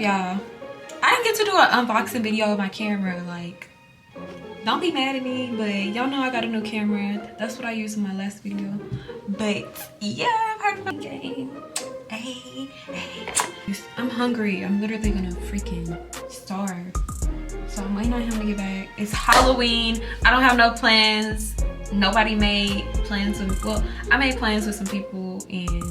y'all? I didn't get to do an unboxing video of my camera. Like, don't be mad at me, but y'all know I got a new camera. That's what I used in my last video. But yeah, I'm having a game. Hey. I'm hungry. I'm literally gonna freaking starve. So I'm waiting on him to get back. It's Halloween. I don't have no plans. Nobody made plans with, well, I made plans with some people. And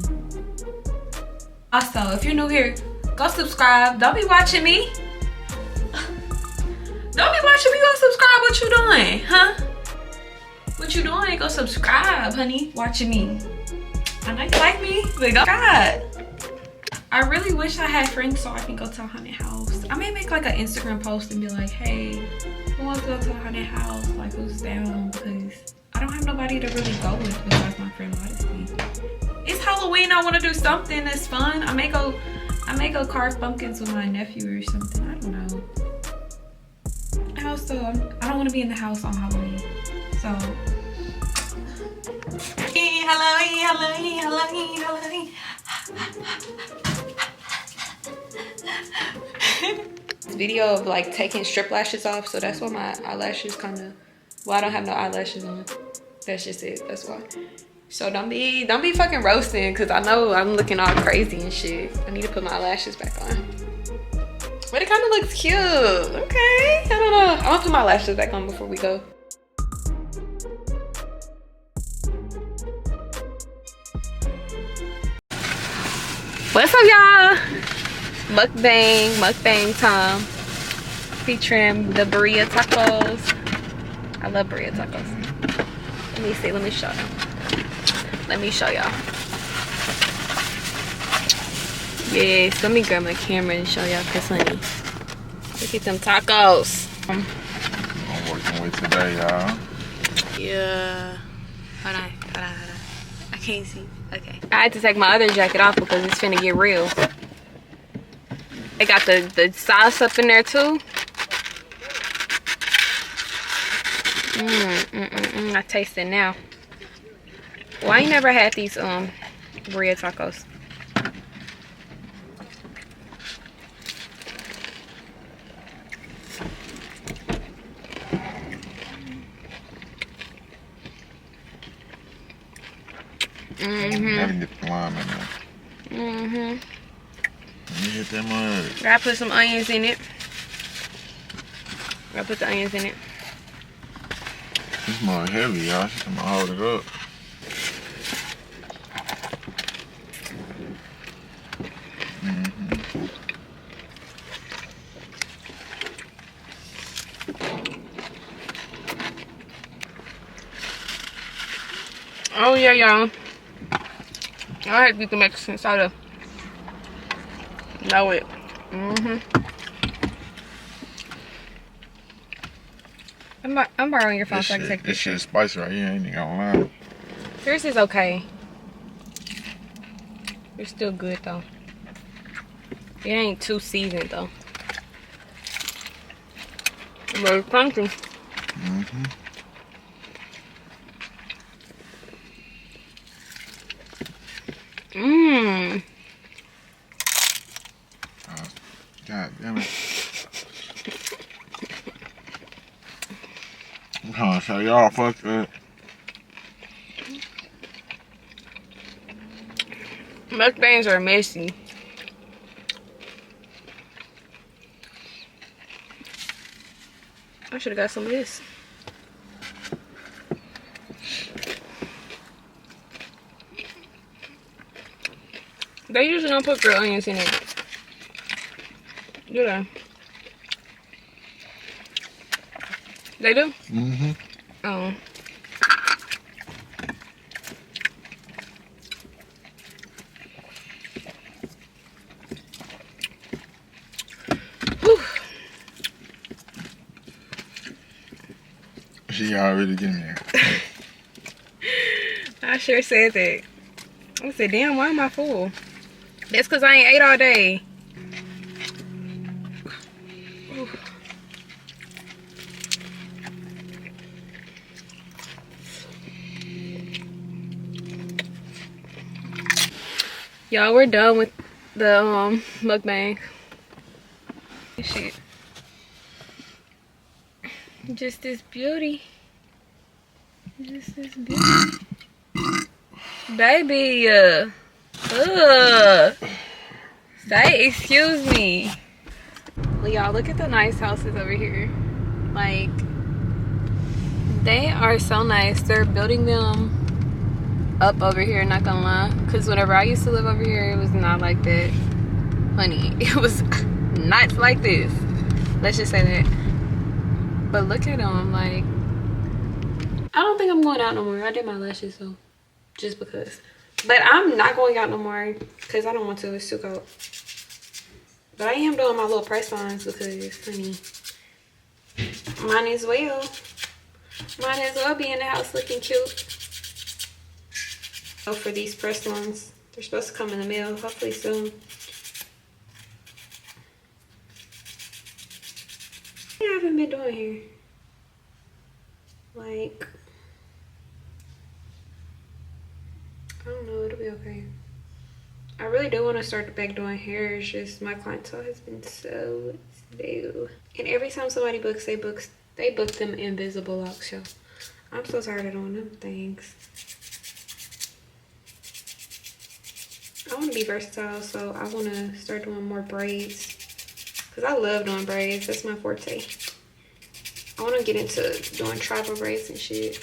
also, if you're new here, go subscribe. Don't be watching me. Don't be watching me. Go subscribe. What you doing, huh? What you doing? Go subscribe, honey. Watching me. I know you like me, but go subscribe. I really wish I had friends so I can go to a haunted house. I may make like an Instagram post and be like, hey, who wants to go to a haunted house? Like, who's down? Because I don't have nobody to really go with besides my friend Modesty. It's Halloween. I want to do something that's fun. I may go carve pumpkins with my nephew or something. I don't know. Also, I don't want to be in the house on Halloween. So, Halloween. This video of like taking strip lashes off, so that's why my eyelashes kind of, well, I don't have no eyelashes on. That's just it. That's why. So don't be fucking roasting, because I know I'm looking all crazy and shit. I need to put my lashes back on. But it kind of looks cute. Okay, I don't know. I'm gonna put my lashes back on before we go. What's up, y'all? Mukbang time. Featuring the burrito tacos. I love burrito tacos. Let me see, let me show you. Let me show y'all. Yes, let me grab my camera and show y'all, cause honey, look at them tacos. I'm working with today, y'all. Yeah. Hold on. I can't see. Okay. I had to take my other jacket off because it's finna get real. They got the sauce up in there too. I taste it now. Well, I ain't never had these burrito tacos. Gotta get the lime in there. Let me hit that mud. Gotta put some onions in it. Gotta put the onions in it. This mud heavy, y'all. She's gonna hold it up. Oh yeah, y'all. I had to get the Mexican soda. Know it. I'm borrowing your phone so I can take this shit is spicy right here. Ain't even gonna lie. Yours is okay. It's still good though. It ain't too seasoned though. But it's crunchy. God damn it. I'm trying to show y'all fucked up. Mukbangs are messy. I should have got some of this. They usually don't put grilled onions in it. Do they? They do? Oh. Whew. She already getting there. I sure said that. I said, damn, why am I full? That's because I ain't ate all day. Y'all, we're done with the mukbang. Shit. Just this beauty. Just this beauty. Baby, say excuse me. Well, y'all, look at the nice houses over here. Like, they are so nice. They're building them up over here, not gonna lie. Because whenever I used to live over here, it was not like that. Honey, it was not like this. Let's just say that. But look at them, like, I don't think I'm going out no more. I did my lashes, so just because. But I'm not going out no more because I don't want to. It's too cold. But I am doing my little press-ons because, honey, might as well be in the house looking cute. So for these press-ons, they're supposed to come in the mail hopefully soon. What I haven't been doing here? Like, I don't know, it'll be okay. I really do want to start back doing hair. It's just my clientele has been so slow. And every time somebody books, they book them invisible locks, so I'm so tired of doing them things. I want to be versatile, so I want to start doing more braids. Because I love doing braids. That's my forte. I want to get into doing tribal braids and shit.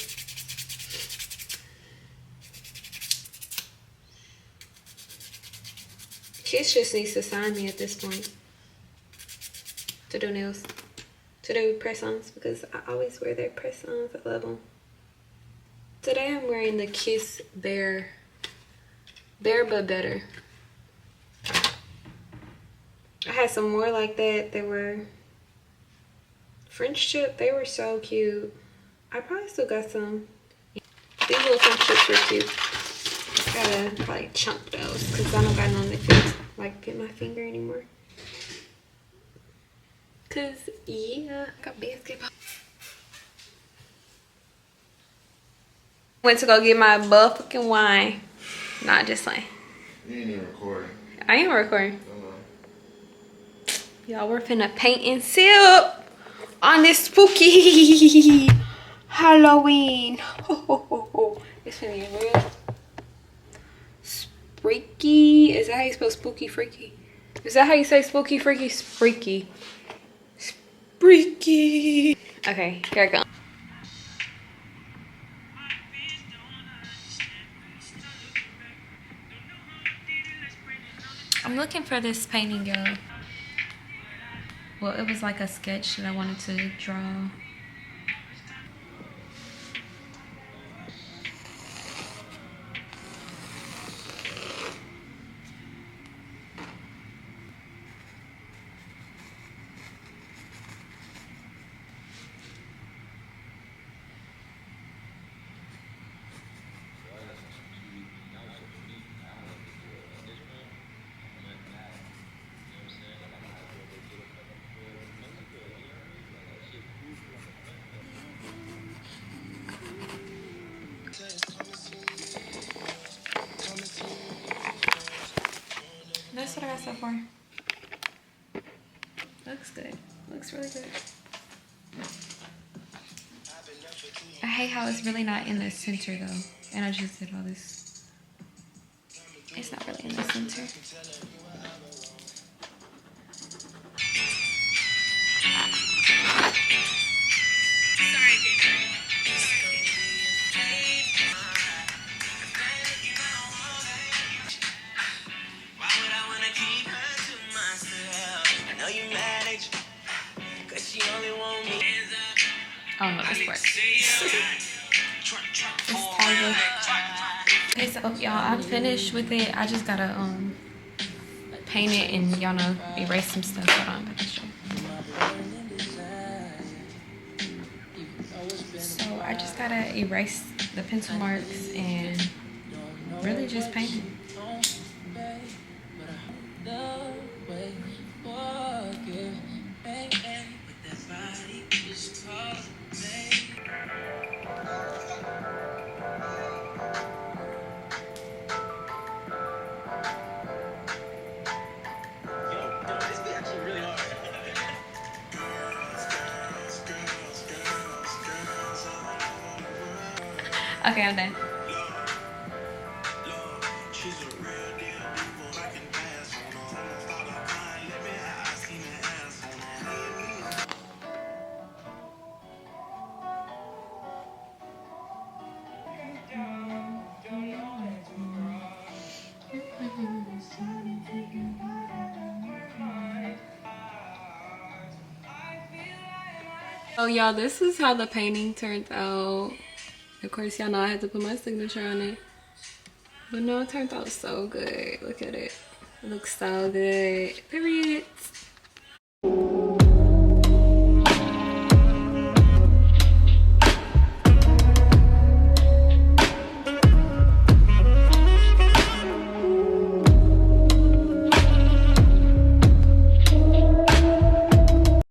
Kids just needs to sign me at this point to do nails, to do press-ons, because I always wear their press-ons. I love them. Today I'm wearing the Kiss Bear but better. I had some more like that. They were French tip. They were so cute. I probably still got some. These little French tips were cute. Gotta like chunk those because I don't got none that fit my finger anymore. Cause yeah, I got basketball. Went to go get my fucking wine. Nah, just saying. You ain't even recording. I am recording. Y'all, we're finna paint and sip on this spooky Halloween. It's finna get real freaky. Is that how you spell spooky freaky? Is that how you say spooky freaky? Freaky. Freaky. Okay, here I go. I'm looking for this painting, y'all. Well, it was like a sketch that I wanted to draw. That's what I got so far. Looks good. Looks really good. I hate how it's really not in the center though. And I just did all this. It's not really in the center. Oh no, this works. It's tiger. Okay, so y'all, I'm finished with it. I just gotta paint it and y'all know erase some stuff. Hold on, I can show you. So I just gotta erase the pencil marks and really just paint it. Okay, I'm done. So y'all, this is how the painting turned out. Of course, y'all know I had to put my signature on it. But no, it turned out so good. Look at it. It looks so good. Period.